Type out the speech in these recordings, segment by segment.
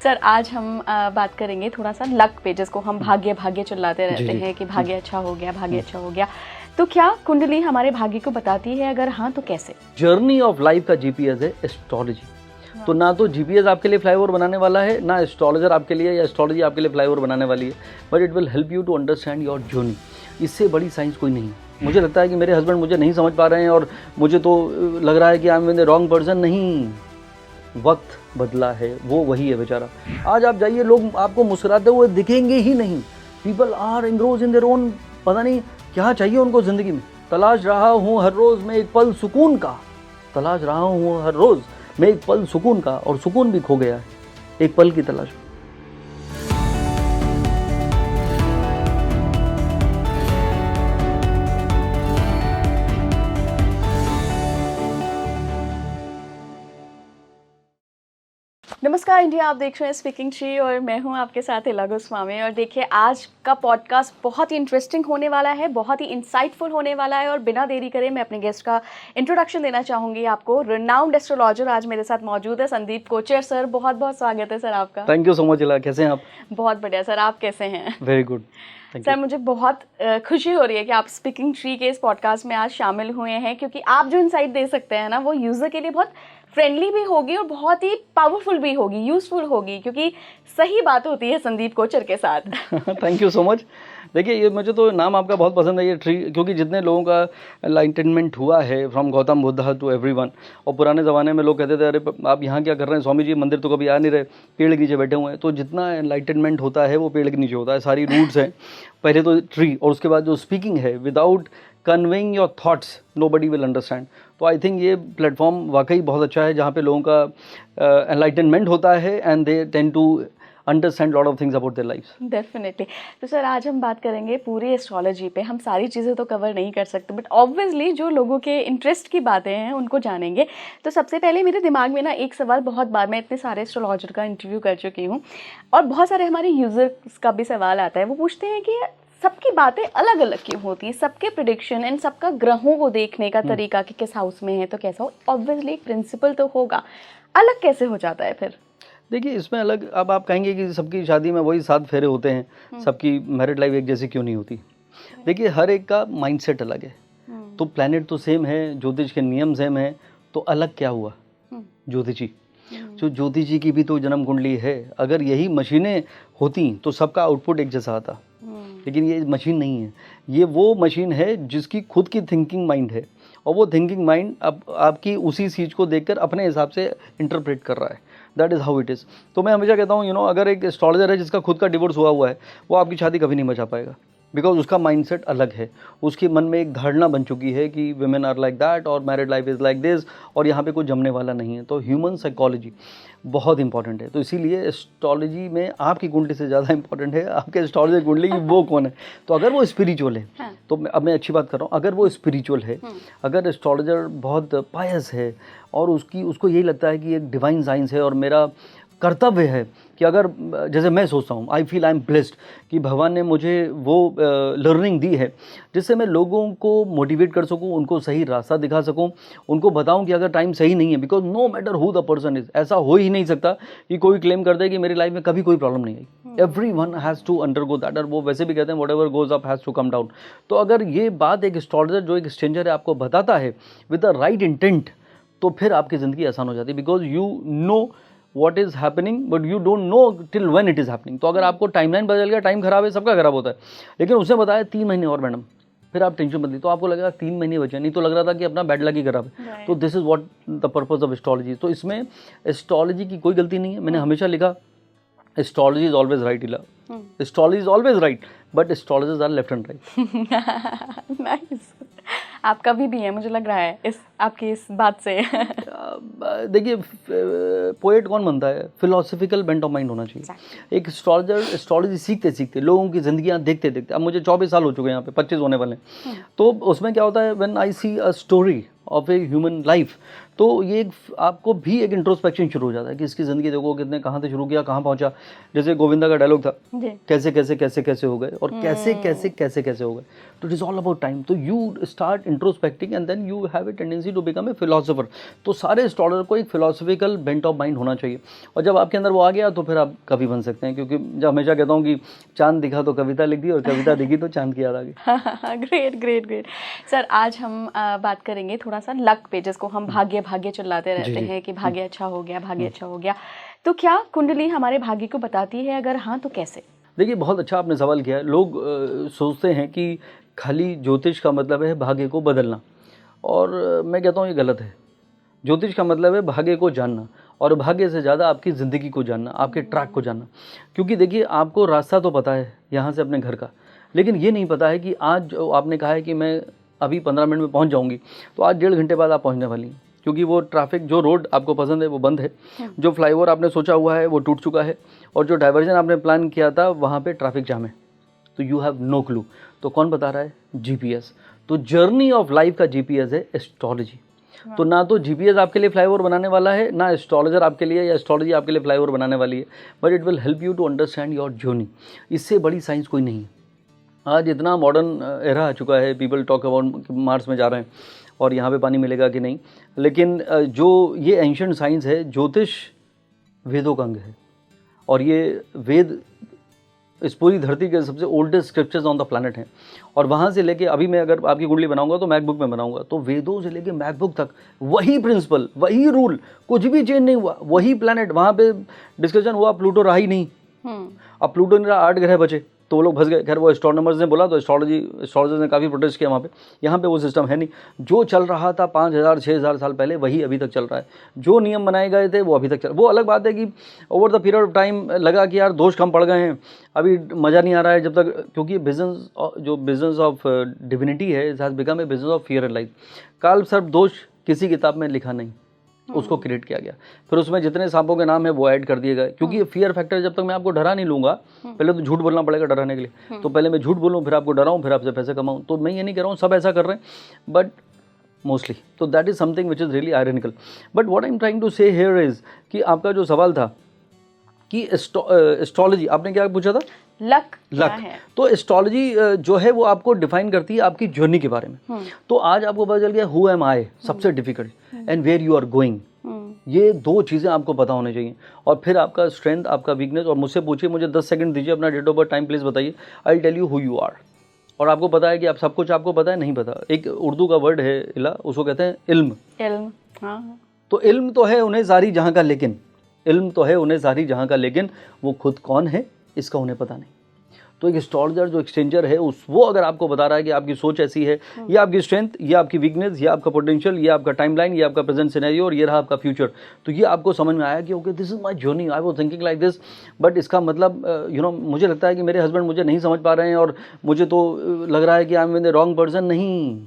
Sir आज हम बात करेंगे थोड़ा सा लक पे, जिसको हम भाग्य भाग्य चिल्लाते रहते हैं कि भाग्य अच्छा हो गया, भाग्य अच्छा हो गया। तो क्या कुंडली हमारे भाग्य को बताती है? अगर हाँ तो कैसे? जर्नी ऑफ लाइफ का जीपीएस है एस्ट्रोलॉजी। तो ना तो जीपीएस आपके लिए फ्लाईओवर बनाने वाला है, ना एस्ट्रोलॉजर आपके लिए या एस्ट्रोलॉजी आपके लिए फ्लाईओवर बनाने वाली है, but it will help you to understand your journey. इससे बड़ी साइंस कोई नहीं है। मुझे लगता है कि मेरे हस्बैंड मुझे नहीं समझ पा रहे हैं और मुझे तो लग रहा है कि I am in the wrong person. नहीं, वक्त बदला है, वो वही है बेचारा। आज आप जाइए, लोग आपको मुस्कुराते हुए दिखेंगे ही नहीं। People are engrossed in their own, पता नहीं क्या चाहिए उनको ज़िंदगी में। तलाश रहा हूँ हर रोज़ में एक पल सुकून का, तलाश रहा हूँ हर रोज़ में एक पल सुकून का, और सुकून भी खो गया है एक पल की तलाश में। नमस्कार इंडिया, आप देख रहे हैं स्पीकिंग ट्री और मैं हूं आपके साथ इला गोस्वामी। और देखिए आज का पॉडकास्ट बहुत ही इंटरेस्टिंग होने वाला है, बहुत ही इंसाइटफुल होने वाला है। और बिना देरी करे मैं अपने गेस्ट का इंट्रोडक्शन देना चाहूँगी आपको। रिनाउंड एस्ट्रोलॉजर आज मेरे साथ मौजूद है, संदीप कोचर। सर बहुत बहुत स्वागत है सर आपका। थैंक यू सो मच इला, कैसे हैं आप? बहुत बढ़िया सर, आप कैसे हैं? वेरी गुड सर, मुझे बहुत खुशी हो रही है कि आप स्पीकिंग ट्री के इस पॉडकास्ट में आज शामिल हुए हैं, क्योंकि आप जो इनसाइट दे सकते हैं ना, वो यूज़र के लिए बहुत फ्रेंडली भी होगी और बहुत ही पावरफुल भी होगी, यूज़फुल होगी, क्योंकि सही बात होती है संदीप कोचर के साथ। Thank you so much. देखिए, ये मुझे तो नाम आपका बहुत पसंद है, ये ट्री, क्योंकि जितने लोगों का एनलाइटनमेंट हुआ है from Gautam Buddha to everyone. और पुराने ज़माने में लोग कहते थे, अरे आप यहाँ क्या कर रहे हैं स्वामी जी, मंदिर तो कभी आ नहीं रहे, पेड़ के नीचे बैठे हुए हैं। तो जितना एनलाइटनमेंट होता है वो पेड़ के नीचे होता है, सारी रूट्स हैं। पहले तो ट्री, और उसके बाद जो स्पीकिंग है, without conveying your thoughts nobody will understand. तो आई थिंक ये प्लेटफॉर्म वाकई बहुत अच्छा है, जहाँ पे लोगों का एनलाइटनमेंट होता है and they tend to understand lot of things about their life. Definitely. तो सर आज हम बात करेंगे पूरी एस्ट्रोलॉजी पे। हम सारी चीज़ें तो कवर नहीं कर सकते, बट ऑब्वियसली जो लोगों के इंटरेस्ट की बातें हैं उनको जानेंगे। तो सबसे पहले मेरे दिमाग में ना एक सवाल, बहुत बार मैं इतने सारे एस्ट्रोलॉजर का इंटरव्यू कर चुकी हूँ और बहुत सारे हमारे यूज़र्स का भी सवाल आता है। वो पूछते हैं कि सबकी बातें अलग अलग क्यों होती है, सबके प्रेडिक्शन एंड सबका ग्रहों को देखने का तरीका कि किस हाउस में है तो कैसा हो। ऑब्वियसली एक प्रिंसिपल तो होगा, अलग कैसे हो जाता है फिर? देखिए, इसमें अलग, अब आप कहेंगे कि सबकी शादी में वही 7 फेरे होते हैं, सबकी मैरिड लाइफ एक जैसी क्यों नहीं होती? देखिए, हर एक का माइंडसेट अलग है। तो प्लैनेट तो सेम है, ज्योतिष के नियम सेम है, तो अलग क्या हुआ? ज्योतिषी, जो ज्योतिषी की भी तो जन्म कुंडली है। अगर यही मशीनें होती तो सबका आउटपुट एक जैसा आता, लेकिन ये मशीन नहीं है। ये वो मशीन है जिसकी खुद की थिंकिंग माइंड है, और वो थिंकिंग माइंड अब आपकी उसी चीज़ को देखकर अपने हिसाब से इंटरप्रेट कर रहा है। That is how it is. तो मैं हमेशा कहता हूँ, अगर एक एस्ट्रोलॉजर है जिसका खुद का डिवोर्स हुआ है, वो आपकी शादी कभी नहीं बचा पाएगा, बिकॉज उसका माइंडसेट अलग है। उसके मन में एक धारणा बन चुकी है कि वुमेन आर लाइक दैट और married life is like this, और यहाँ पे कोई जमने वाला नहीं है। तो ह्यूमन साइकोलॉजी बहुत इंपॉर्टेंट है। तो इसीलिए एस्ट्रोलॉजी में आपकी कुंडली से ज़्यादा इंपॉर्टेंट है आपके एस्ट्रोलॉजर कुंडली की वो कौन है। तो अगर वो स्पिरिचुअल है, तो अब मैं अच्छी बात कर रहा हूँ, अगर वो स्पिरिचुअल है, अगर एस्ट्रोलॉजर बहुत पायस है और उसको यही लगता है कि एक डिवाइन साइंस है और मेरा कर्तव्य है कि अगर, जैसे मैं सोचता हूँ, I feel I am blessed कि भगवान ने मुझे वो लर्निंग दी है जिससे मैं लोगों को मोटिवेट कर सकूँ, उनको सही रास्ता दिखा सकूँ, उनको बताऊँ कि अगर टाइम सही नहीं है, because no matter who the person is, ऐसा हो ही नहीं सकता कि कोई क्लेम कर दे कि मेरी लाइफ में कभी कोई प्रॉब्लम नहीं आई। Everyone has to undergo that, और वो वैसे भी कहते हैं whatever goes up has to come down. तो अगर ये बात एक एस्ट्रोलॉजर जो एक स्ट्रेंजर है आपको बताता है विद द राइट इंटेंट, तो फिर आपकी ज़िंदगी आसान हो जाती है, because you know what is happening but you don't know till when it is happening। तो अगर आपको टाइमलाइन बदल गया, टाइम खराब है, सबका खराब होता है, लेकिन उसने बताया 3 महीने और मैडम, फिर आप टेंशन बदली, तो आपको लगेगा 3 महीने बचे, नहीं तो लग रहा था कि अपना बैड लक ही खराब है। तो this is what the purpose of astrology. तो इसमें एस्ट्रोलॉजी की कोई गलती नहीं है। मैंने हमेशा लिखा astrology is always right Ila, astrology is always right, but astrologers are left and right. Nice. आपका भी है, मुझे लग रहा है इस आपकी इस बात से। देखिए, पोएट कौन बनता है? फिलोसफिकल बेंट ऑफ माइंड होना चाहिए। एक एस्ट्रोलॉजर एस्ट्रोलॉजी सीखते सीखते, लोगों की ज़िंदगियाँ देखते देखते, अब मुझे 24 साल हो चुके हैं यहाँ पे, 25 होने वाले हैं। तो उसमें क्या होता है, when I see a story of a human life, तो ये आपको भी एक इंट्रोस्पेक्शन शुरू हो जाता है कि इसकी ज़िंदगी देखो, कितने कहाँ से शुरू किया, कहाँ पहुँचा। जैसे गोविंदा का डायलॉग था, कैसे कैसे कैसे कैसे हो गए, और कैसे कैसे कैसे कैसे होगा। तो it is all about time. तो you start introspecting and then you have a tendency to become a philosopher. तो सारे एस्ट्रोलॉजर को एक फिलोसफिकल बेंट ऑफ माइंड होना चाहिए, और जब आपके अंदर वो आ गया तो फिर आप कवि बन सकते हैं। क्योंकि जब हमेशा कहता हूँ कि चांद दिखा तो कविता लिख दी, और कविता दिखी तो चांद की याद आ गई। Great great great sir. आज हम बात करेंगे थोड़ा सा लक पे, जिसको हम भाग्य भाग्य चिल्लाते रहते हैं कि भाग्य अच्छा हो गया, भाग्य अच्छा हो गया। तो क्या कुंडली हमारे भाग्य को बताती है? अगर हाँ तो कैसे? देखिए, बहुत अच्छा आपने सवाल किया है। लोग सोचते हैं कि खाली ज्योतिष का मतलब है भाग्य को बदलना, और मैं कहता हूँ ये गलत है। ज्योतिष का मतलब है भाग्य को जानना, और भाग्य से ज़्यादा आपकी ज़िंदगी को जानना, आपके ट्रैक को जानना। क्योंकि देखिए, आपको रास्ता तो पता है यहाँ से अपने घर का, लेकिन ये नहीं पता है कि आज जो आपने कहा है कि मैं अभी 15 मिनट में पहुँच जाऊँगी, तो आज 1.5 घंटे बाद आप पहुँचने वाली हैं। क्योंकि वो ट्रैफिक, जो रोड आपको पसंद है वो बंद है, जो फ्लाईओवर आपने सोचा हुआ है वो टूट चुका है, और जो डाइवर्जन आपने प्लान किया था वहाँ पे ट्रैफिक जाम है। तो यू हैव नो क्लू। तो कौन बता रहा है? जीपीएस। तो जर्नी ऑफ लाइफ का जीपीएस है एस्ट्रोलॉजी। तो ना तो जीपीएस आपके लिए फ्लाईओवर बनाने वाला है, ना एस्ट्रोलॉजर आपके लिए या एस्ट्रोलॉजी आपके लिए फ्लाईओवर बनाने वाली है, but it will help you to understand your journey. इससे बड़ी साइंस कोई नहीं है। आज इतना मॉडर्न एरा आ चुका है, पीपल टॉक अबाउट मार्स में जा रहे हैं और यहाँ पे पानी मिलेगा कि नहीं, लेकिन जो ये एंशिएंट साइंस है, ज्योतिष वेदों का अंग है, और ये वेद इस पूरी धरती के सबसे oldest scriptures on the planet हैं। और वहाँ से लेके अभी मैं अगर आपकी कुंडली बनाऊंगा तो मैकबुक में बनाऊंगा, तो वेदों से लेके मैकबुक तक वही प्रिंसिपल, वही रूल, कुछ भी चेंज नहीं हुआ, वही प्लैनेट। वहाँ पे डिस्कशन हुआ, प्लूटो रहा ही नहीं। अब प्लूटो ने 8 ग्रह बचे तो वो लोग फंस गए। खैर, वो एस्ट्रोनॉमर्स ने बोला तो एस्ट्रोलॉजर्स ने काफ़ी प्रोटेस्ट किया वहाँ पे। यहाँ पे वो सिस्टम है नहीं। जो चल रहा था 5000-6000 साल पहले, वही अभी तक चल रहा है। जो नियम बनाए गए थे वो अभी तक चल। वो अलग बात है कि over the period of time लगा कि यार दोष कम पड़ गए हैं, अभी मज़ा नहीं आ रहा है जब तक, क्योंकि बिजनेस ऑफ डिविनिटी है, it has become a business of fear and life. काल सर्प दोष किसी किताब में लिखा नहीं, उसको क्रिएट किया गया। फिर उसमें जितने सांपों के नाम है वो ऐड कर दिए गए, क्योंकि फियर फैक्टर, जब तक मैं आपको डरा नहीं लूंगा, पहले तो झूठ बोलना पड़ेगा डराने के लिए। तो पहले मैं झूठ बोलूँ, फिर आपको डराऊं, फिर आपसे पैसे कमाऊं। तो मैं ये नहीं कह रहा हूँ सब ऐसा कर रहे हैं, बट मोस्टली तो that is something which is really ironical. But what I am trying to say here is कि आपका जो सवाल था कि एस्ट्रोलॉजी, आपने क्या पूछा था? लक है। तो एस्ट्रोलॉजी जो है वो आपको डिफाइन करती है आपकी जर्नी के बारे में। तो आज आपको पता चल गया हु एम आई, सबसे difficult, and where you are going. ये 2 चीज़ें आपको पता होनी चाहिए, और फिर आपका स्ट्रेंथ, आपका वीकनेस। और मुझसे पूछिए, मुझे 10 सेकंड दीजिए, अपना date of birth, time, place बताइए, I will tell you who you are. और आपको पता है कि आप सब कुछ आपको पता है, नहीं पता। एक उर्दू का वर्ड है इला, उसको कहते हैं इल्म। हाँ। तो इल्म तो है उन्हें सारी जहाँ का, लेकिन इल्म तो है उन्हें सारी जहाँ का, लेकिन वो खुद कौन है इसका उन्हें पता नहीं। तो एक एस्ट्रोलॉजर जो एक्सचेंजर है, वो अगर आपको बता रहा है कि आपकी सोच ऐसी है, ये आपकी स्ट्रेंथ, ये आपकी वीकनेस, ये आपका पोटेंशियल, ये आपका टाइमलाइन, ये आपका प्रेजेंट सिनेरियो, और ये रहा आपका फ्यूचर, तो ये आपको समझ में आया कि okay, this is my journey, I was thinking like this, but इसका मतलब मुझे लगता है कि मेरे हस्बैंड मुझे नहीं समझ पा रहे हैं, और मुझे तो लग रहा है कि I am in the wrong person. नहीं,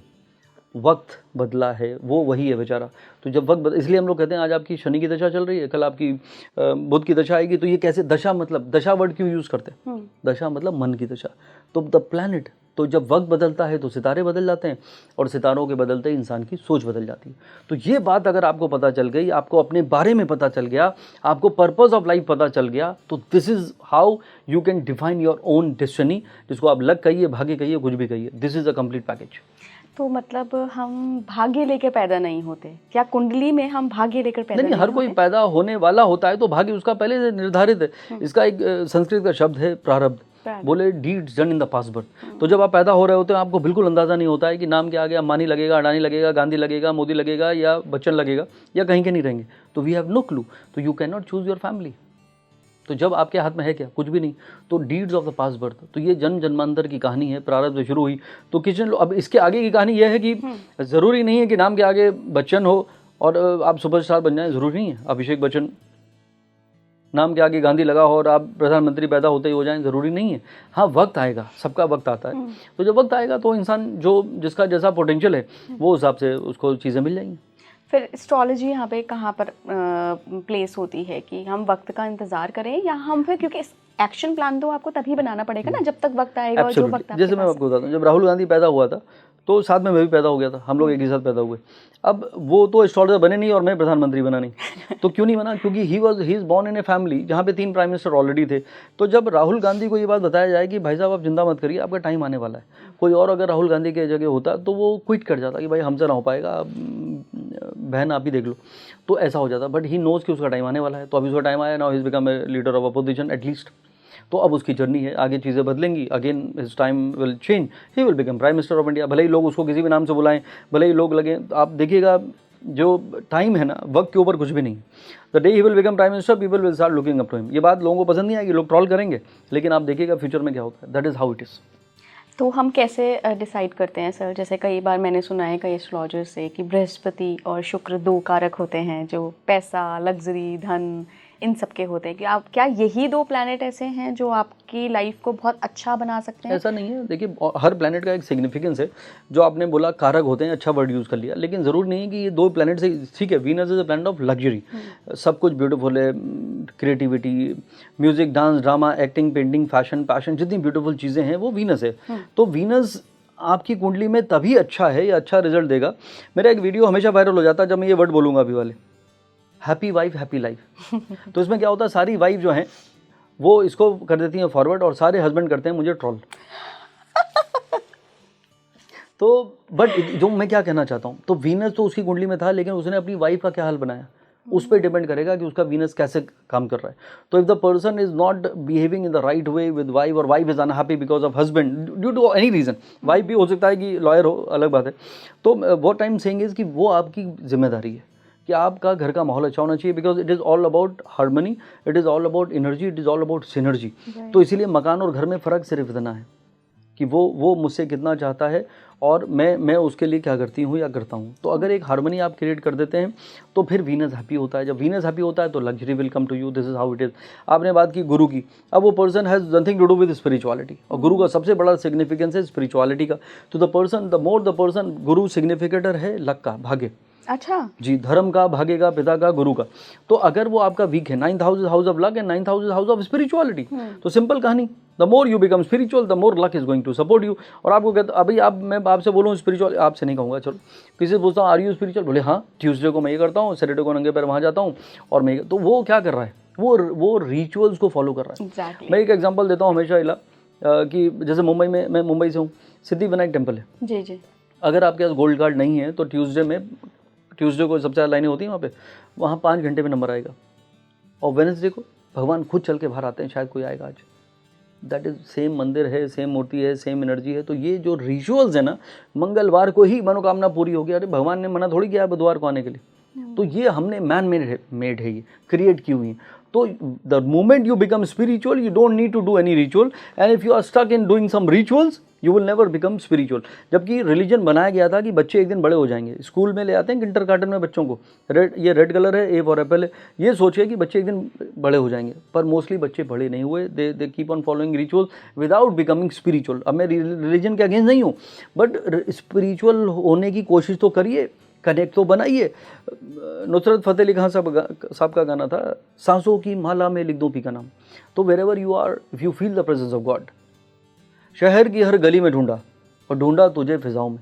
वक्त बदला है, वो वही है बेचारा। तो जब वक्त इसलिए हम लोग कहते हैं आज आपकी शनि की दशा चल रही है, कल आपकी बुध की दशा आएगी। तो ये कैसे दशा, मतलब दशा वर्ड क्यों यूज़ करते हैं? दशा मतलब मन की दशा। तो द प्लैनेट, तो जब वक्त बदलता है तो सितारे बदल जाते हैं, और सितारों के बदलते ही इंसान की सोच बदल जाती है। तो ये बात अगर आपको पता चल गई, आपको अपने बारे में पता चल गया, आपको पर्पस ऑफ लाइफ पता चल गया, तो this is how you can define your own destiny, जिसको आप लक कहिए, भाग्य कहिए, कुछ भी कहिए। This is a complete package. तो मतलब हम भाग्य लेकर पैदा नहीं होते क्या? कुंडली में हम भाग्य लेकर पैदा नहीं हर कोई पैदा होने वाला होता है, तो भाग्य उसका पहले से निर्धारित है। इसका एक संस्कृत का शब्द है प्रारब्ध, बोले deeds done in the past birth. तो जब आप पैदा हो रहे होते हैं, आपको बिल्कुल अंदाजा नहीं होता है कि नाम क्या आ गया, अंबानी लगेगा, अडानी लगेगा, गांधी लगेगा, मोदी लगेगा, या बच्चन लगेगा, या कहीं के नहीं रहेंगे। तो वी हैव नो क्लू। तो you can not choose your family. तो जब आपके हाथ में है क्या? कुछ भी नहीं। तो deeds of the past birth, तो ये जन्म जन्मांतर की कहानी है, प्रारब्ध से शुरू हुई। तो किचन, अब इसके आगे की कहानी यह है कि ज़रूरी नहीं है कि नाम के आगे बच्चन हो और आप सुपरस्टार बन जाएं, ज़रूरी नहीं है। अभिषेक बच्चन नाम के आगे गांधी लगा हो और आप प्रधानमंत्री पैदा होते ही हो जाएं, ज़रूरी नहीं है। हाँ, वक्त आएगा, सबका वक्त आता है। तो जब वक्त आएगा तो इंसान जो जिसका जैसा पोटेंशियल है वो हिसाब से उसको चीज़ें मिल जाएंगी। फिर एस्ट्रोलॉजी यहाँ पे कहाँ पर प्लेस होती है कि हम वक्त का इंतजार करें, या हम फिर, क्योंकि एक्शन प्लान तो आपको तभी बनाना पड़ेगा ना जब तक वक्त आएगा, और जो वक्त जैसे मैं आपको बताता हूँ, जब राहुल गांधी पैदा हुआ था तो साथ में मैं भी पैदा हो गया था, हम लोग एक ही साथ पैदा हुए। अब वो तो एस्ट्रोलॉजर बने नहीं और मैं प्रधानमंत्री बना नहीं। तो क्यों नहीं बना? क्योंकि he is born in a family जहाँ पे 3 प्राइम मिनिस्टर ऑलरेडी थे। तो जब राहुल गांधी को ये बात बताया जाए कि भाई साहब आप चिंता मत करिए, आपका टाइम आने वाला है, कोई और अगर राहुल गांधी की जगह होता तो वो क्विट कर जाता कि भाई हमसे ना हो पाएगा, बहन आप ही देख लो, तो ऐसा हो जाता। बट ही नोज कि उसका टाइम आने वाला है, तो अभी उसका टाइम आया, now he is become a leader of opposition at least. तो अब उसकी जर्नी है, आगे चीज़ें बदलेंगी, again his time will change, he will become prime minister of India. भले ही लोग उसको किसी भी नाम से बुलाएं, भले ही लोग लगे, आप देखिएगा जो टाइम है ना, वक्त के ऊपर कुछ भी नहीं। The day he will become prime minister, people will start looking up to him. ये बात लोगों को पसंद नहीं आएगी, लोग ट्रोल करेंगे, लेकिन आप देखिएगा फ्यूचर में क्या होता है। That is how it is. तो हम कैसे डिसाइड करते हैं सर? जैसे कई बार मैंने सुना है कई एस्ट्रोलॉजर से कि बृहस्पति और शुक्र 2 कारक होते हैं जो पैसा, लग्जरी, धन, इन सब के होते हैं। कि आप क्या यही 2 प्लैनेट ऐसे हैं जो आपकी लाइफ को बहुत अच्छा बना सकते हैं? ऐसा नहीं है, देखिए हर प्लैनेट का एक सिग्निफिकेंस है। जो आपने बोला कारक होते हैं, अच्छा वर्ड यूज़ कर लिया, लेकिन ज़रूर नहीं है कि ये 2 प्लैनेट से, ठीक है Venus is a planet of luxury, सब कुछ ब्यूटीफुल है, creativity, music, dance, drama, acting, painting, fashion, passion, जितनी ब्यूटीफुल चीज़ें हैं वो वीनस है। तो वीनस आपकी कुंडली में तभी अच्छा है या अच्छा रिजल्ट देगा। मेरा एक वीडियो हमेशा वायरल हो जाता है जब मैं ये वर्ड बोलूँगा अभी वाले, हैप्पी वाइफ हैप्पी लाइफ। तो इसमें क्या होता है, सारी वाइफ जो हैं वो इसको कर देती हैं फॉरवर्ड और सारे हस्बैंड करते हैं मुझे ट्रोल। तो बट जो मैं क्या कहना चाहता हूँ, तो वीनस तो उसकी कुंडली में था, लेकिन उसने अपनी वाइफ का क्या हाल बनाया, उस पर डिपेंड करेगा कि उसका वीनस कैसे काम कर रहा है। तो if the person is not behaving in the right way with wife, और wife is unhappy because of husband due to any reason, wife भी हो सकता है कि लॉयर हो, अलग बात है। तो what I am saying is कि वो आपकी जिम्मेदारी है कि आपका घर का माहौल अच्छा होना चाहिए, because it is all about harmony, it is all about energy, it is all about synergy. तो इसीलिए मकान और घर में फ़र्क सिर्फ इतना है कि वो मुझसे कितना चाहता है और मैं उसके लिए क्या करती हूँ या करता हूँ। तो अगर एक हार्मनी आप क्रिएट कर देते हैं तो फिर वीनस हैप्पी होता है। जब वीनस हैप्पी होता है तो luxury will come to you. This is how it is. आपने बात की गुरु की, अब वो person has nothing to do with spirituality, और गुरु का सबसे बड़ा सिग्निफिकेंस है स्पिरिचुअलिटी का। तो the person, the more the person, Guru significator है लक का, भाग्य। अच्छा जी, धर्म का, भाग्य का, पिता का, गुरु का। तो अगर वो आपका वीक है, 9th house is house of luck and 9th house is house of spirituality. तो सिंपल कहानी, the more you become spiritual the more luck is going to support you. और आपको कहता अभी आप, मैं आपसे बोलूँ स्पिरिचुअल, आपसे नहीं कहूँगा, चलो किसी से पूछता हूँ आर यू स्पिरिचुअल, बोले हाँ, ट्यूसडे को मैं ये करता हूँ, सैटरडे को नंगे पैर वहाँ जाता हूँ, और मैं, तो वो क्या कर रहा है, वो रिचुअल्स को फॉलो कर रहा है। exactly. मैं एक एग्जाम्पल देता हूँ हमेशा इला, कि जैसे मुंबई में, मैं मुंबई से हूँ, सिद्धिविनायक टेम्पल है जी जी। अगर आपके पास गोल्ड कार्ड नहीं है तो ट्यूसडे को सबसे ज़्यादा लाइनें होती हैं वहाँ 5 घंटे में नंबर आएगा, और वेडनेसडे को भगवान खुद चल के बाहर आते हैं, शायद कोई आएगा आज। दैट इज सेम मंदिर है, सेम मूर्ति है, सेम एनर्जी है। तो ये जो रिचुअल्स है ना, मंगलवार को ही मनोकामना पूरी हो गया, अरे भगवान ने मना थोड़ी किया है बुधवार को आने के लिए। तो ये हमने मैन मेड है, ये क्रिएट की हुई है। तो the moment you become spiritual you don't need to do any ritual, and if you are stuck in doing some rituals you will never become spiritual. जबकि रिलीजन बनाया गया था कि बच्चे एक दिन बड़े हो जाएंगे, स्कूल में ले आते हैं किंडरगार्टन में बच्चों को, ये रेड कलर है, ए फॉर एप्पल है, ये सोचिए कि बच्चे एक दिन बड़े हो जाएंगे, पर मोस्टली बच्चे बड़े नहीं हुए। They keep on following ritual without becoming spiritual. अब मैं रिलीजन के अगेंस्ट नहीं हूँ, बट स्पिरिचुअल होने की कोशिश तो करिए, कनेक्ट तो बनाइए। नुसरत फतेह अली खान साहब का गाना था, सांसों की माला में लिख दो पी का नाम। तो wherever you are, if you feel the presence of God, शहर की हर गली में ढूंढा और ढूंढा तुझे फिजाओं में,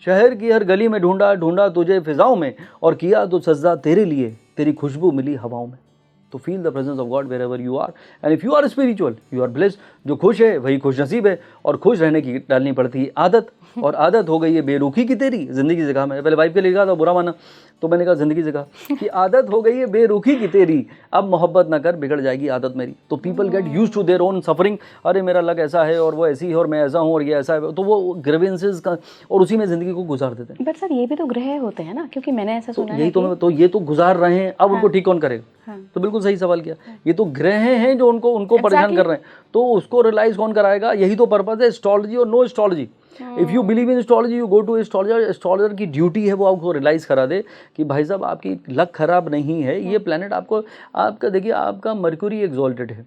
शहर की हर गली में ढूंढा, ढूंढा तुझे फिजाओं में, और किया तो सजदा तेरे लिए, तेरी खुशबू मिली हवाओं में। तो feel the presence of God wherever you are, and if you are spiritual you are blessed. जो खुश है वही खुश नसीब है, और खुश रहने की डालनी पड़ती है आदत, और आदत हो गई है बेरुखी की तेरी जिंदगी से कहा। मैंने पहले वाइफ के लिए कहा था, बुरा माना, तो मैंने कहा जिंदगी से कहा कि आदत हो गई है बेरुखी की तेरी, अब मोहब्बत ना कर बिगड़ जाएगी आदत मेरी। तो people get used to their own suffering, अरे मेरा लक ऐसा है और वो ऐसी है और मैं ऐसा हूँ और ये ऐसा है, तो वो ग्रीवेंसेस का, और उसी में जिंदगी को गुजार देते हैं। बट सर ये भी तो ग्रह होते हैं ना, क्योंकि मैंने ऐसा सुना है यही तो ये तो गुजार रहे हैं, अब उनको ठीक कौन करेगा? तो बिल्कुल सही सवाल किया। ये तो ग्रह हैं जो उनको परेशान कर रहे हैं, तो उसको रियलाइज कौन कराएगा? यही तो पर्पस है एस्ट्रोलॉजी और no astrology. If you believe in astrology you go to astrologer. Astrologer की ड्यूटी है वो आपको रियलाइज करा दे कि भाई साहब आपकी लक खराब नहीं है, ये प्लेनेट आपका देखिए, आपका मरक्यूरी एग्जॉल्टेड है।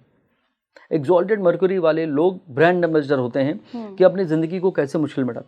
एग्जॉल्टेड मरक्यूरी वाले लोग ब्रांड एम्बेसडर होते हैं कि अपनी ज़िंदगी को कैसे मुश्किल में डालें।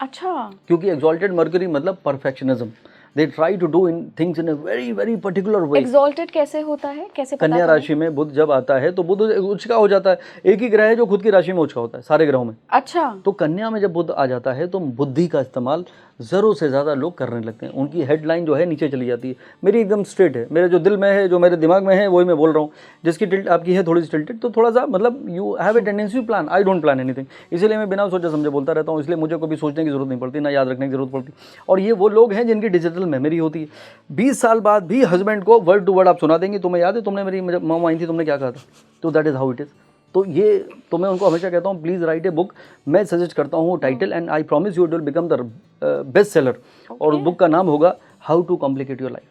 अच्छा, क्योंकि एग्जॉल्टेड मरक्यूरी मतलब perfectionism, they try to do in things in a very very particular way. Exalted कैसे होता है, कैसे पता कन्या करें? राशि में बुध जब आता है तो बुध उच्च का हो जाता है। एक ही ग्रह है जो खुद की राशि में उच्च का होता है सारे ग्रहों में। अच्छा। तो कन्या में जब बुध आ जाता है तो बुद्धि का इस्तेमाल ज़रूर से ज़्यादा लोग करने लगते हैं, उनकी हेडलाइन जो है नीचे चली जाती है। मेरी एकदम स्ट्रेट है, मेरे जो दिल में है, जो मेरे दिमाग में है, वही मैं बोल रहा हूँ। जिसकी टिल्ट आपकी है थोड़ी सी टिल्टेड, तो थोड़ा सा मतलब you have a tendency to plan. I don't plan anything, इसलिए मैं बिना सोचे समझे बोलता रहता हूँ, इसलिए मुझे कभी सोचने की जरूरत नहीं पड़ती, ना याद रखने की जरूरत पड़ती। और ये वो लोग हैं जिनकी डिजिटल मेमोरी होती है। 20 साल बाद भी हस्बैंड को वर्ड टू वर्ड आप सुना देंगे, तुम्हें याद है तुमने मेरी माँ आई थी, तुमने क्या कहा था। तो that is how it is. तो ये तो मैं उनको हमेशा कहता हूँ, प्लीज़ राइट ए बुक। मैं सजेस्ट करता हूँ title, and I promise you it will become the best seller. और बुक का नाम होगा how to complicate your life,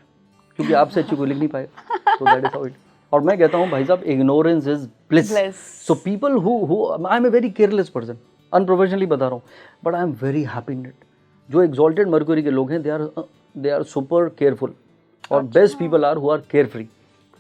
क्योंकि आपसे अच्छी कोई लिख नहीं पाएगा। तो दैट इज हाउ इट। और मैं कहता हूँ भाई साहब, ignorance is bliss. So people who I am a very careless person, unprofessionally बता रहा हूँ, but I am very happy in it. जो एग्जॉल्टेड मर्क्यूरी के लोग हैं, दे आर सुपर केयरफुल, और best people are who are care free.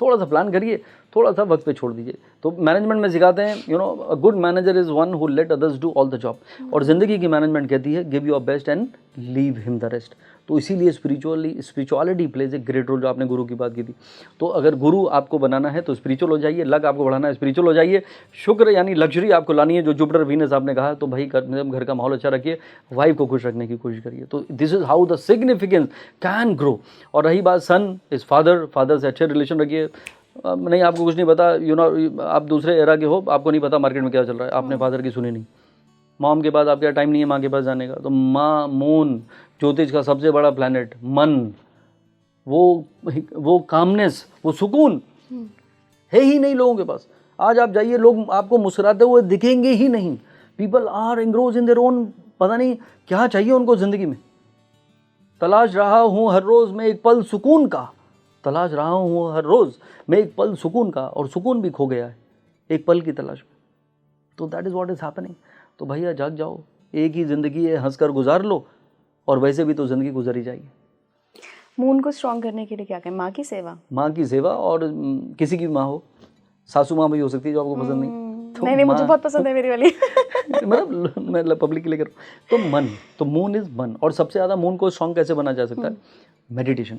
थोड़ा सा प्लान करिए, थोड़ा सा वक्त पे छोड़ दीजिए। तो मैनेजमेंट में सिखाते हैं, you know, a good manager is one who let others do all the job. और जिंदगी की मैनेजमेंट कहती है give your best and leave him the rest. तो इसीलिए spirituality plays a great role, जो आपने गुरु की बात की थी। तो अगर गुरु आपको बनाना है तो स्पिरिचुअल हो जाइए, लक आपको बढ़ाना है स्पिरिचुअल हो जाइए, शुक्र यानी लग्जरी आपको लानी है, जो जुपिटर वीनस आपने कहा, तो भाई घर का माहौल अच्छा रखिए, वाइफ को खुश रखने की कोशिश करिए। तो this is how the significance can grow. और रही बात सन इज फादर, फादर से अच्छे रिलेशन रखिए। नहीं, आपको कुछ नहीं पता, यू नो, आप दूसरे एरा के हो, आपको नहीं पता मार्केट में क्या चल रहा है, आपने फादर की सुनी नहीं। मॉम के बाद आपके टाइम नहीं है माँ के पास जाने का। तो माँ, मून, ज्योतिष का सबसे बड़ा प्लैनेट, मन, वो कामनेस, वो सुकून है ही नहीं लोगों के पास। आज आप जाइए, लोग आपको मुस्कुराते हुए दिखेंगे ही नहीं। People are engrossed in their own, पता नहीं क्या चाहिए उनको जिंदगी में। तलाश रहा हूँ हर रोज में एक पल सुकून का, तलाश रहा हूँ हर रोज में एक पल सुकून का, और सुकून भी खो गया है एक पल की तलाश में। तो that is what is happening. तो भैया जाग जाओ, एक ही जिंदगी है, हंसकर गुजार लो, और वैसे भी तो जिंदगी गुजरी जाएगी। मून को स्ट्रॉन्ग करने के लिए क्या करें? माँ की सेवा, माँ की सेवा, और किसी की भी माँ हो, सासू माँ भी हो सकती है जो आपको पसंद नहीं। तो नहीं, मुझे बहुत पसंद है मेरी वाली। मतलब मैं पब्लिक के लिए कर रहा हूँ। तो मन, तो मून इज मन। और सबसे ज़्यादा मून को स्ट्रॉन्ग कैसे बना जा सकता है? मेडिटेशन।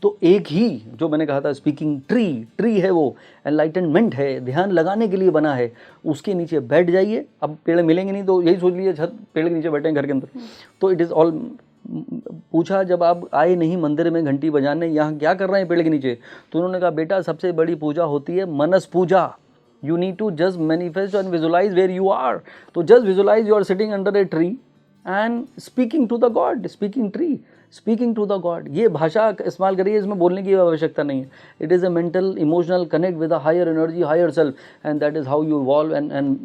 तो एक ही जो मैंने कहा था, स्पीकिंग ट्री है, वो एनलाइटनमेंट है, ध्यान लगाने के लिए बना है। उसके नीचे बैठ जाइए। अब पेड़ मिलेंगे नहीं तो यही सोच लीजिए छत, पेड़ के नीचे बैठे हैं घर के अंदर। तो इट इज़ ऑल। पूछा जब आप आए नहीं मंदिर में घंटी बजाने, यहाँ क्या कर रहे हैं पेड़ के नीचे? तो उन्होंने कहा बेटा, सबसे बड़ी पूजा होती है मनस पूजा। You need to just manifest and visualise where you are. तो just visualise you are sitting under a tree and speaking to the god, speaking tree, speaking to the god. ये भाषा इस्तेमाल करिए, इसमें बोलने की आवश्यकता नहीं है। It is a mental emotional connect with a higher energy, higher self, and that is how you evolve and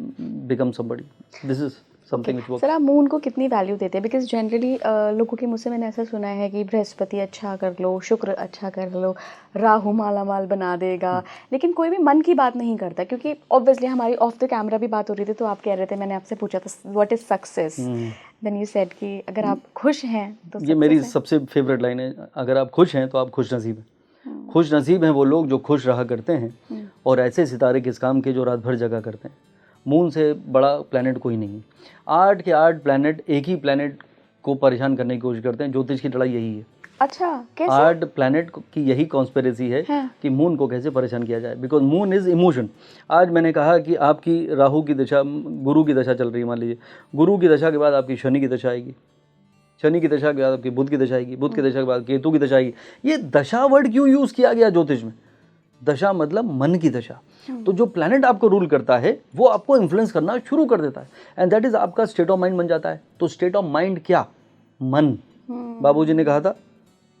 become somebody. This is something which works. Sir, आप मून को कितनी वैल्यू देते हैं? बिकॉज जनरली लोगों के मुझसे मैंने ऐसा सुना है कि बृहस्पति अच्छा कर लो, शुक्र अच्छा कर लो, राहु माला माल बना देगा, लेकिन कोई भी मन की बात नहीं करता। क्योंकि ऑब्वियसली हमारी ऑफ द कैमरा भी बात हो रही थी, तो आप कह रहे थे, मैंने आपसे पूछा था what is success, then you said कि अगर आप खुश हैं तो ये मेरी सबसे फेवरेट लाइन है, अगर आप खुश हैं तो आप खुश नसीब हैं। खुश नसीब हैं वो लोग जो खुश रहा करते हैं, और ऐसे सितारे किस काम के जो रात भर जगा करते हैं। मून से बड़ा प्लैनेट कोई नहीं। 8 के 8 प्लैनेट एक ही प्लैनेट को परेशान करने की कोशिश करते हैं। ज्योतिष की लड़ाई यही है। अच्छा, कैसे? 8 प्लैनेट की यही कॉन्स्पिरेसी है कि मून को कैसे परेशान किया जाए, बिकॉज मून इज इमोशन। आज मैंने कहा कि आपकी राहु की दशा, गुरु की दशा चल रही है, मान लीजिए गुरु की दशा के बाद आपकी शनि की दशा आएगी, शनि की दशा के बाद आपकी बुध की दशा आएगी, बुध की दशा के बाद केतु की दशा आएगी। ये दशा वर्ड क्यों यूज किया गया ज्योतिष में? दशा मतलब मन की दशा। तो जो प्लैनेट आपको रूल करता है वो आपको इन्फ्लुएंस करना शुरू कर देता है, एंड दैट इज आपका स्टेट ऑफ माइंड बन जाता है। तो स्टेट ऑफ माइंड क्या? मन। बाबूजी ने कहा था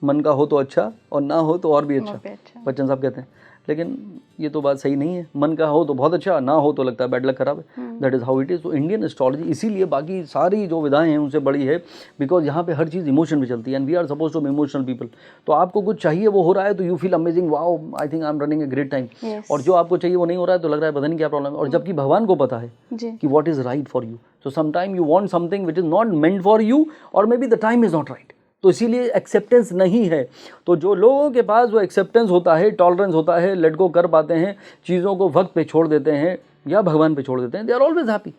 मन का हो तो अच्छा, और ना हो तो और भी अच्छा, बच्चन साहब कहते हैं। लेकिन ये तो बात सही नहीं है। मन का हो तो बहुत अच्छा, ना हो तो लगता है बैड लक खराब है। That is how it is. तो इंडियन एस्ट्रोलॉजी इसीलिए बाकी सारी जो विधाएं हैं उनसे बड़ी है, बिकॉज यहाँ पे हर चीज़ इमोशन में चलती है, and we are suppose to be emotional people. तो आपको कुछ चाहिए, वो हो रहा है तो you feel amazing, wow I think I am running a great time. और जो आपको चाहिए वो नहीं हो रहा है तो लग रहा है पता नहीं क्या प्रॉब्लम है। और जबकि भगवान को पता है कि what is right for you. So sometime you want something which is not meant for you, और मे be the time is not right. तो इसीलिए एक्सेप्टेंस नहीं है। तो जो लोगों के पास वो एक्सेप्टेंस होता है, टॉलरेंस होता है, लेट गो कर पाते हैं, चीज़ों को वक्त पे छोड़ देते हैं या भगवान पे छोड़ देते हैं, दे आर ऑलवेज हैप्पी।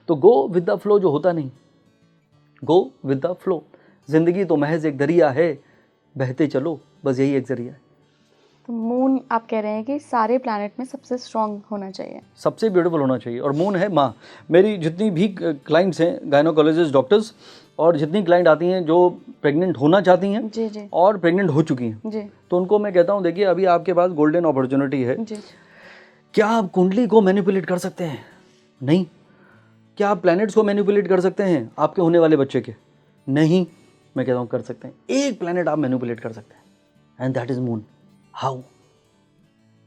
तो गो विद द फ्लो जो होता नहीं, गो विद द फ्लो। जिंदगी तो महज एक दरिया है, बहते चलो, बस यही एक जरिया है। तो मून आप कह रहे हैं कि सारे प्लैनेट में सबसे स्ट्रांग होना चाहिए, सबसे ब्यूटीफुल होना चाहिए, और मून है माँ। मेरी जितनी भी क्लाइंट्स हैं गायनोकोलॉजिस्ट डॉक्टर्स, और जितनी क्लाइंट आती हैं जो प्रेग्नेंट होना चाहती हैं जी जी और प्रेग्नेंट हो चुकी हैं, जी तो उनको मैं कहता हूँ देखिए अभी आपके पास गोल्डन अपॉर्चुनिटी है। जी। क्या आप कुंडली को मैनिपुलेट कर सकते हैं? नहीं। क्या आप प्लैनेट्स को मैनिपुलेट कर सकते हैं आपके होने वाले बच्चे के? नहीं। मैं कहता हूँ कर सकते हैं। एक प्लैनेट आप मैनिपुलेट कर सकते हैं, and that is moon. How?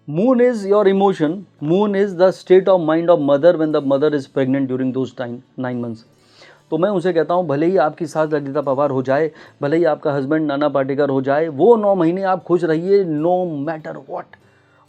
Moon is your emotion. Moon is the state of mind of mother when the mother is pregnant during those time 9 months. तो मैं उसे कहता हूँ भले ही आपकी सास ललिता पवार हो जाए, भले ही आपका हस्बैंड नाना पाटेकर हो जाए, वो 9 महीने आप खुश रहिए नो मैटर व्हाट।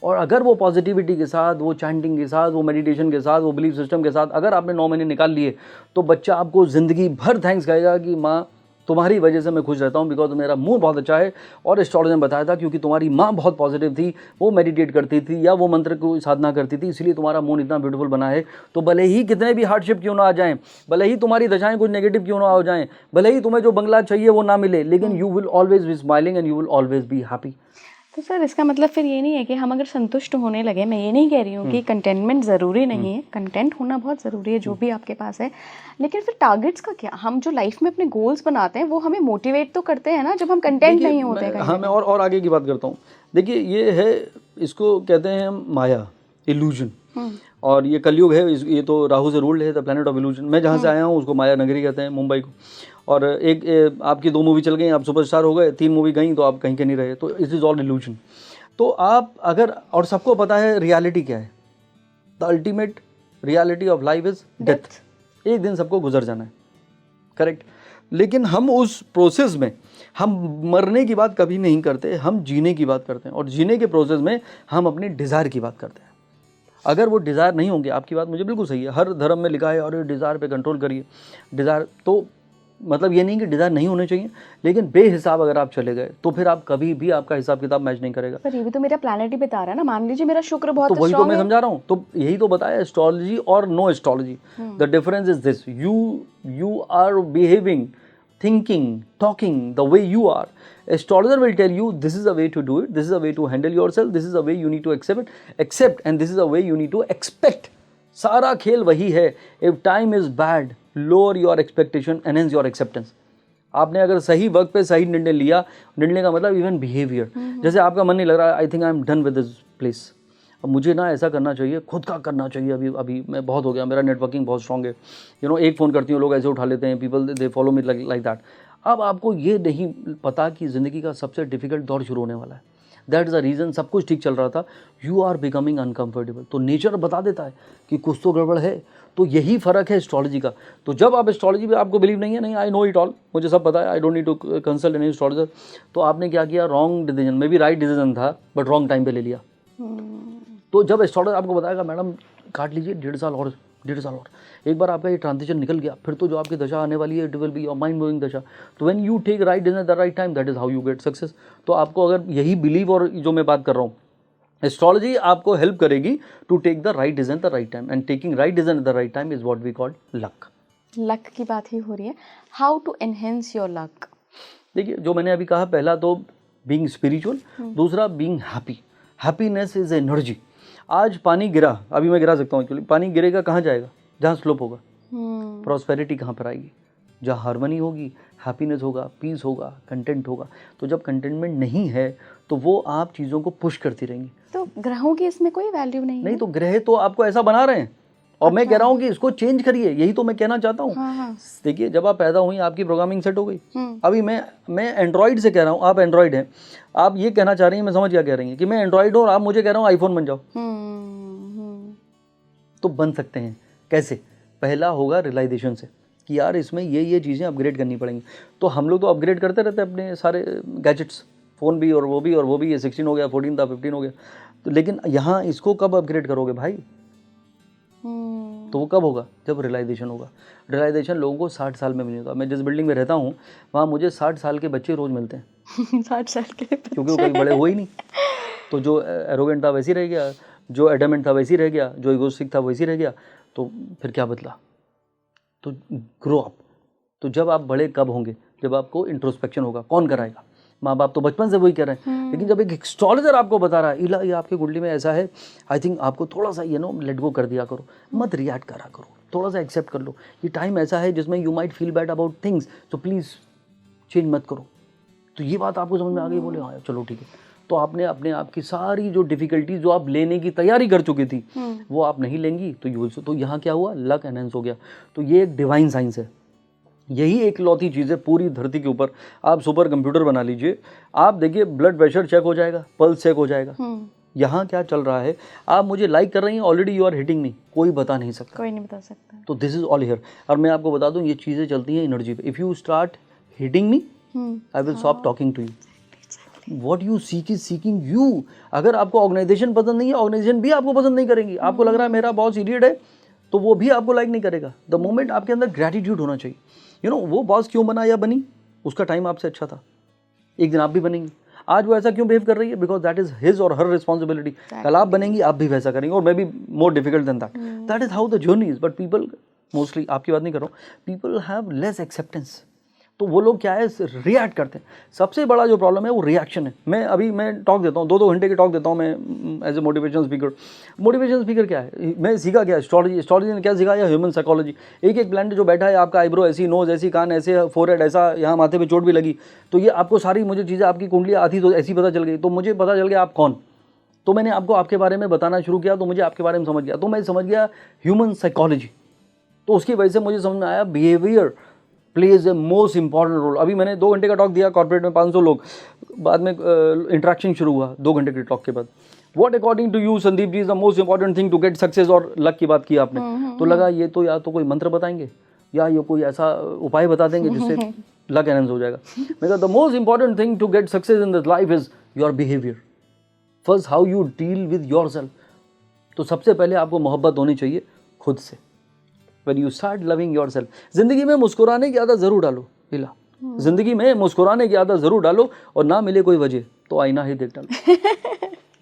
और अगर वो पॉजिटिविटी के साथ, वो चैंटिंग के साथ, वो मेडिटेशन के साथ, वो बिलीफ सिस्टम के साथ अगर आपने 9 महीने निकाल लिए, तो बच्चा आपको ज़िंदगी भर थैंक्स कहेगा कि माँ तुम्हारी वजह से मैं खुश रहता हूँ, बिकॉज मेरा मूड बहुत अच्छा है। और एस्ट्रोलॉजर ने बताया था क्योंकि तुम्हारी माँ बहुत पॉजिटिव थी, वो मेडिटेट करती थी या वो मंत्र को साधना करती थी, इसलिए तुम्हारा मूड इतना ब्यूटीफुल बना है। तो भले ही कितने भी हार्डशिप क्यों ना आ जाएं, भले ही तुम्हारी दशाएं कुछ नेगेटिव क्यों ना हो जाएं, भले ही तुम्हें जो बंगला चाहिए वो ना मिले, लेकिन you will always be smiling and you will always be happy. तो सर इसका मतलब फिर ये नहीं है कि हम अगर संतुष्ट होने लगे, मैं ये नहीं कह रही हूँ कि कंटेनमेंट ज़रूरी नहीं है, कंटेंट होना बहुत ज़रूरी है जो भी आपके पास है, लेकिन फिर टारगेट्स का क्या? हम जो लाइफ में अपने गोल्स बनाते हैं वो हमें मोटिवेट तो करते हैं ना, जब हम कंटेंट नहीं होते हैं। हाँ, मैं और आगे की बात करता हूँ। देखिए ये है, इसको कहते हैं हम माया, इल्यूजन। और ये कलयुग है, ये तो राहु से रूल्ड है, द प्लैनेट ऑफ इल्यूजन। मैं जहाँ से आया हूँ उसको माया नगरी कहते हैं, मुंबई को। और आपकी 2 मूवी चल गई, आप सुपरस्टार हो गए, 3 मूवी गई तो आप कहीं के नहीं रहे, तो इट इज़ ऑल इल्यूजन। तो आप अगर, और सबको पता है रियलिटी क्या है, the ultimate reality of life is death. एक दिन सबको गुजर जाना है, करेक्ट। लेकिन हम उस प्रोसेस में, हम मरने की बात कभी नहीं करते, हम जीने की बात करते हैं, और जीने के प्रोसेस में हम अपनी डिज़ायर की बात करते हैं। अगर वो डिज़ायर नहीं होंगे, आपकी बात मुझे बिल्कुल सही है, हर धर्म में लिखा है और डिज़ायर पे कंट्रोल करिए। डिज़ायर तो मतलब ये नहीं कि डिज़ायर नहीं होने चाहिए, लेकिन बेहिसाब अगर आप चले गए तो फिर आप कभी भी, आपका हिसाब किताब मैच नहीं करेगा। पर ये भी तो मेरा प्लैनेट ही बता रहा है ना, मान लीजिए मेरा शुक्र बहुत तो वही तो strong मैं है। समझा रहा हूँ, तो यही तो बताया एस्ट्रोलॉजी और no astrology. The difference is this, you are behaving, thinking, talking the way you are. Astrologer will tell you this is a way to do it, this is a way to handle yourself, this is a way you need to accept, and this is a way you need to expect. सारा खेल वही है। If time is bad, lower your expectation, enhance your acceptance. आपने अगर सही वक्त पे सही निर्णय लिया, निर्णय का मतलब इवन बिहेवियर, जैसे आपका मन नहीं लग रहा, आई think I am done with this place, अब मुझे ना ऐसा करना चाहिए, खुद का करना चाहिए, अभी मैं बहुत हो गया, मेरा नेटवर्किंग बहुत स्ट्रॉन्ग है, एक फ़ोन करती हूँ लोग ऐसे उठा लेते हैं, people they follow me like that. अब आपको ये नहीं पता कि ज़िंदगी का सबसे डिफिकल्ट दौर शुरू होने वाला है। दैट इज़ द रीज़न, सब कुछ ठीक चल रहा था, यू आर बिकमिंग अनकम्फर्टेबल। तो नेचर बता देता है कि कुछ तो गड़बड़ है। तो यही फ़र्क है एस्ट्रोलॉजी का। तो जब आप एस्ट्रोलॉजी पे आपको बिलीव नहीं है, नहीं आई नो इट ऑल, मुझे सब पता है, I don't need to consult any astrologer, तो आपने क्या किया, wrong decision, maybe right decision था बट रॉन्ग टाइम पे ले लिया। तो जब एस्ट्रोलॉजर आपको बताएगा मैडम काट लीजिए 1.5 साल और, 1.5 साल और, एक बार आपका ये ट्रांजिशन निकल गया, फिर तो जो आपकी दशा आने वाली है it will be your mind blowing दशा। तो when you take right decision at the right time, that is how you get success. तो आपको अगर यही बिलीव, और जो मैं बात कर रहा हूँ, एस्ट्रोलॉजी आपको हेल्प करेगी to take the right decision at the right time, and taking right decision at the right time is what we call luck. Luck की बात ही हो रही है, how to enhance your luck? देखिए जो मैंने अभी कहा, पहला तो बीइंग स्पिरिचुअल, दूसरा being happy. Happiness is energy. आज पानी गिरा, अभी मैं गिरा सकता हूँ एक्चुअली, पानी गिरेगा कहाँ जाएगा, जहाँ स्लोप होगा। प्रॉस्पेरिटी कहाँ पर आएगी, जहाँ हार्मनी होगी, हैप्पीनेस होगा, पीस होगा, कंटेंट होगा। तो जब कंटेंटमेंट नहीं है तो वो आप चीज़ों को पुश करती रहेंगी। तो ग्रहों की इसमें कोई वैल्यू नहीं है? तो ग्रह तो आपको ऐसा बना रहे हैं, और मैं कह रहा हूँ कि इसको चेंज करिए, यही तो मैं कहना चाहता हूँ। हाँ। देखिए जब आप पैदा हुई आपकी प्रोग्रामिंग सेट हो गई। अभी मैं एंड्रॉइड से कह रहा हूँ, आप एंड्रॉइड हैं, आप ये कहना चाह रही हैं, मैं समझ क्या कह रही हैं, कि मैं एंड्रॉइड हूँ और आप मुझे कह रहा हूँ आईफोन बन जाओ। तो बन सकते हैं कैसे? पहला होगा रियलाइजेशन से कि यार इसमें ये चीज़ें अपग्रेड करनी पड़ेंगी। तो हम लोग तो अपग्रेड करते रहते हैं अपने सारे गैजेट्स, फ़ोन भी और वो भी, ये 16 हो गया, 14 था, 15 हो गया। तो लेकिन यहाँ इसको कब अपग्रेड करोगे भाई? तो वो कब होगा? जब रियलाइजेशन होगा। रियलाइजेशन लोगों को 60 साल में मिलेगा। मैं जिस बिल्डिंग में रहता हूँ वहाँ मुझे 60 साल के बच्चे रोज़ मिलते हैं। 60 साल के बच्चे? क्योंकि वो कभी बड़े हो ही नहीं। तो जो एरोगेंट था वैसे ही रह गया, जो एडमेंट था वैसे ही रह गया, जो इगोस्टिक था वैसे ही रह गया। तो फिर क्या बदला? तो ग्रो अप। तो जब आप बड़े कब होंगे? जब आपको इंट्रोस्पेक्शन होगा। कौन कराएगा? माँ बाप तो बचपन से वही कर रहे हैं, लेकिन जब एक एस्ट्रोलॉजर आपको बता रहा है इला ये आपकी कुंडली में ऐसा है, आई थिंक आपको थोड़ा सा लेट गो कर दिया करो, मत रिएक्ट करा करो, थोड़ा सा एक्सेप्ट कर लो, ये टाइम ऐसा है जिसमें you might feel bad about things, तो प्लीज़ चेंज मत करो। तो ये बात आपको समझ में आ गई, बोले हाँ चलो ठीक है, तो आपने अपने आप की सारी जो डिफिकल्टीज जो आप लेने की तैयारी कर चुकी थी वो आप नहीं लेंगी, तो यहाँ क्या हुआ, लक एनहेंस हो गया। तो ये एक डिवाइन साइंस है, यही एक लौती चीज़ है पूरी धरती के ऊपर। आप सुपर कंप्यूटर बना लीजिए, आप देखिए ब्लड प्रेशर चेक हो जाएगा, पल्स चेक हो जाएगा, यहाँ क्या चल रहा है, आप मुझे लाइक कर रही हैं, already you are hitting me, कोई बता नहीं सकता, कोई नहीं बता सकता। तो दिस इज ऑल हियर। और मैं आपको बता दूं ये चीज़ें चलती हैं एनर्जी पे। If you start hitting me I will stop talking to you. What you seek is seeking you. अगर आपको ऑर्गेनाइजेशन पसंद नहीं है, ऑर्गेनाइजेशन भी आपको पसंद नहीं करेंगी। आपको लग रहा है मेरा बॉस इडियट है, तो वो भी आपको लाइक नहीं करेगा। द मोमेंट आपके अंदर ग्रेटिट्यूड होना चाहिए, यू नो वो बॉस क्यों बना या बनी, उसका टाइम आपसे अच्छा था, एक दिन आप भी बनेंगी। आज वो ऐसा क्यों बिहेव कर रही है, बिकॉज दैट इज हिज और हर रिस्पॉन्सिबिलिटी। कल आप बनेंगी, आप भी वैसा करेंगे, और may be more difficult than that. That is how the journey is. But people mostly, आपकी बात नहीं कर रहा हूँ, पीपल हैव लेस एक्सेप्टेंस। तो वो लोग क्या है, रिएक्ट करते हैं। सबसे बड़ा जो प्रॉब्लम है वो रिएक्शन है। मैं टॉक देता हूँ, 2-2 घंटे की टॉक देता हूँ मैं as a motivation speaker. Motivation speaker क्या है, मैं सीखा क्या, एस्ट्रोलॉजी ने क्या सिखाया, ह्यूमन साइकोलॉजी। एक प्लांट जो बैठा है, आपका आईब्रो ऐसी, नोज ऐसी, कान ऐसे, फोरहेड ऐसा, यहाँ माथे पे चोट भी लगी, तो ये आपको सारी मुझे चीज़ें, आपकी कुंडली आधी तो ऐसी पता चल गई, तो मुझे पता चल गया आप कौन। तो मैंने आपको आपके बारे में बताना शुरू किया, तो मुझे आपके बारे में समझ गया, तो मैं समझ गया ह्यूमन साइकोलॉजी। तो उसकी वजह से मुझे समझ में आया behaviour plays a most important role. अभी मैंने 2 घंटे का टॉक दिया कॉर्पोरेट में, 500 लोग, बाद में इंटरेक्शन शुरू हुआ 2 घंटे के टॉक के बाद। What according to you Sandeep ji is the most important thing to get success, और लक की बात की आपने, तो लगा ये तो या तो कोई मंत्र बताएंगे या ये कोई ऐसा उपाय बता देंगे जिससे लक एनहांस हो जाएगा। मैं the most important thing to get success in this life is your behaviour. First how you deal with yourself. तो सबसे पहले आपको मोहब्बत होनी चाहिए खुद से। When you start loving yourself, जिंदगी में मुस्कुराने की आदत जरूर डालो, हिला, जिंदगी में मुस्कुराने की आदत जरूर डालो, और ना मिले कोई वजह तो आईना ही देख डालो।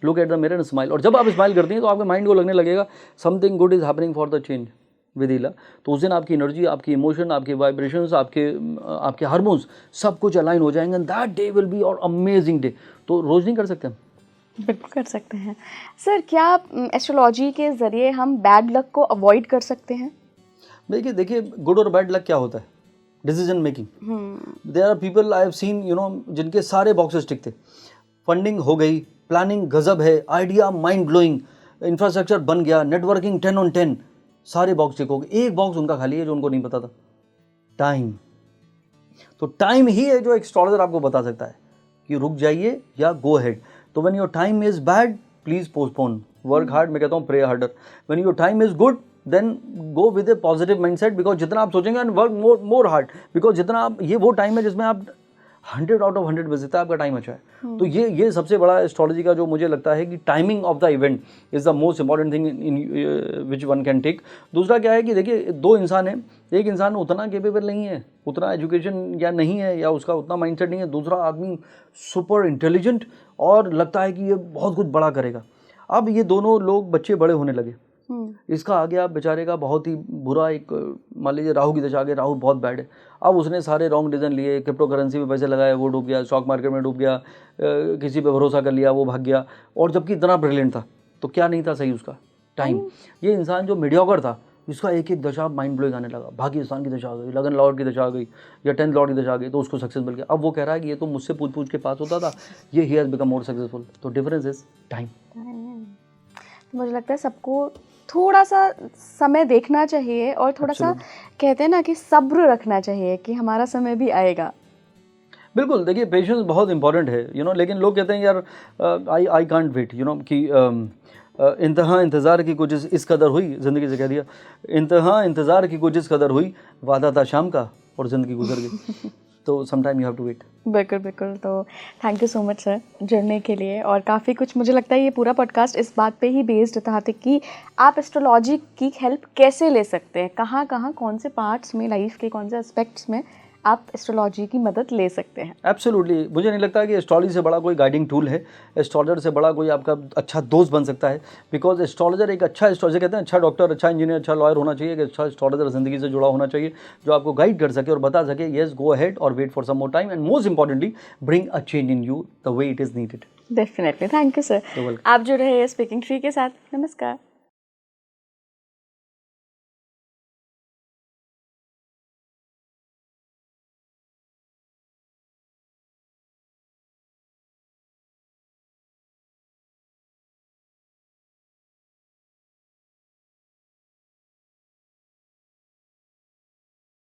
Look at the mirror and smile. और जब आप स्माइल करती हैं तो आपके माइंड को लगने लगेगा something good is happening for the change with हिला। तो उस दिन आपकी एनर्जी, आपकी इमोशन, आपके वाइब्रेशंस, आपके हार्मोन्स सब कुछ अलाइन हो जाएंगे, and that day will be और अमेजिंग डे। तो रोज नहीं कर सकते हम, बिल्कुल कर सकते हैं। सर, क्या एस्ट्रोलॉजी के जरिए हम बैड लक को अवॉइड कर सकते हैं? देखिए गुड और बैड लक क्या होता है, decision making. There are people I have seen, you know, जिनके सारे बॉक्सेस टिक थे। फंडिंग हो गई, प्लानिंग गजब है, आइडिया माइंड ब्लोइंग, इंफ्रास्ट्रक्चर बन गया, नेटवर्किंग 10 on 10, सारे बॉक्स टिक हो गए। एक बॉक्स उनका खाली है जो उनको नहीं पता था, टाइम। तो टाइम ही है जो एस्ट्रोलॉजर आपको बता सकता है कि रुक जाइए या गो हेड। तो when your time is bad please postpone, work hard, मैं कहता हूँ pray harder. When your time is good then go with a positive mindset, because जितना आप सोचेंगे and work more hard, because जितना आप, ये वो टाइम है जिसमें आप 100 out of 100 बजता है, आपका टाइम अच्छा है। तो ये सबसे बड़ा एस्ट्रोलॉजी का जो मुझे लगता है कि timing of the event is the most important thing in which one can take. दूसरा क्या है कि देखिए 2 इंसान हैं, एक इंसान उतना केपेबल नहीं है, उतना एजुकेशन या नहीं है, या उसका उतना माइंडसेट नहीं है, दूसरा आदमी सुपर इंटेलिजेंट और लगता है कि ये बहुत कुछ बड़ा करेगा। अब ये दोनों लोग बच्चे बड़े होने लगे, इसका आ गया बेचारे का बहुत ही बुरा, एक मान लीजिए राहु की दशा आ गई, राहु बहुत बैड है। अब उसने सारे रॉन्ग डिसीजन लिए, क्रिप्टो करेंसी में पैसे लगाए, वो डूब गया, स्टॉक मार्केट में डूब गया, किसी पे भरोसा कर लिया, वो भाग गया, और जबकि इतना ब्रिलियंट था। तो क्या नहीं था सही उसका, टाइम। ये इंसान जो मीडियोकर था, इसका एक एक दशा माइंड ब्लोइंग आने लगा, भाग्यस्थान की दशा आ गई, लगन लॉर्ड की दशा आ गई, या 10th लॉर्ड की दशा आ गई, तो उसको सक्सेस मिल गया। अब वो कह रहा है कि ये तो मुझसे पूछ पूछ के पास होता था, ये he has become more successful. तो डिफरेंस इज टाइम। मुझे लगता है सबको थोड़ा सा समय देखना चाहिए, और थोड़ा सा कहते हैं ना कि सब्र रखना चाहिए कि हमारा समय भी आएगा। बिल्कुल, देखिए पेशेंस बहुत इंपॉर्टेंट है, यू नो, लेकिन लोग कहते हैं यार I can't wait, you know, कि इंतहा इंतज़ार की कुछ इस कदर हुई, ज़िंदगी से कह दिया, इंतहा इंतज़ार की कुछ इस कदर हुई, वादा था शाम का और ज़िंदगी गुजर गई। तो sometime you have to wait. बिल्कुल बिल्कुल। तो thank you so much sir जुड़ने के लिए, और काफ़ी कुछ मुझे लगता है ये पूरा पॉडकास्ट इस बात पे ही बेस्ड था कि आप एस्ट्रोलॉजी की हेल्प कैसे ले सकते हैं, कहाँ कहाँ कौन से पार्ट्स में, लाइफ के कौन से एस्पेक्ट्स में आप एस्ट्रोलॉजी की मदद ले सकते हैं। एब्सोल्युटली, मुझे नहीं लगता कि एस्ट्रोलॉजी से बड़ा कोई गाइडिंग टूल है, एस्ट्रोलॉजर से बड़ा कोई आपका अच्छा दोस्त बन सकता है। बिकॉज एस्ट्रोलॉजर एक अच्छा एस्ट्रोलॉजर कहते हैं, अच्छा डॉक्टर, अच्छा इंजीनियर, अच्छा लॉयर होना चाहिए, एक अच्छा एस्ट्रोलॉजर ज़िंदगी से जुड़ा होना चाहिए, जो आपको गाइड कर सके और बता सके येस गो अहेड और wait for some more time, and most importantly bring a change in you the way it is needed. Definitely, thank you sir. You're welcome. आप जुड़े रहे स्पीकिंग ट्री के साथ। नमस्कार।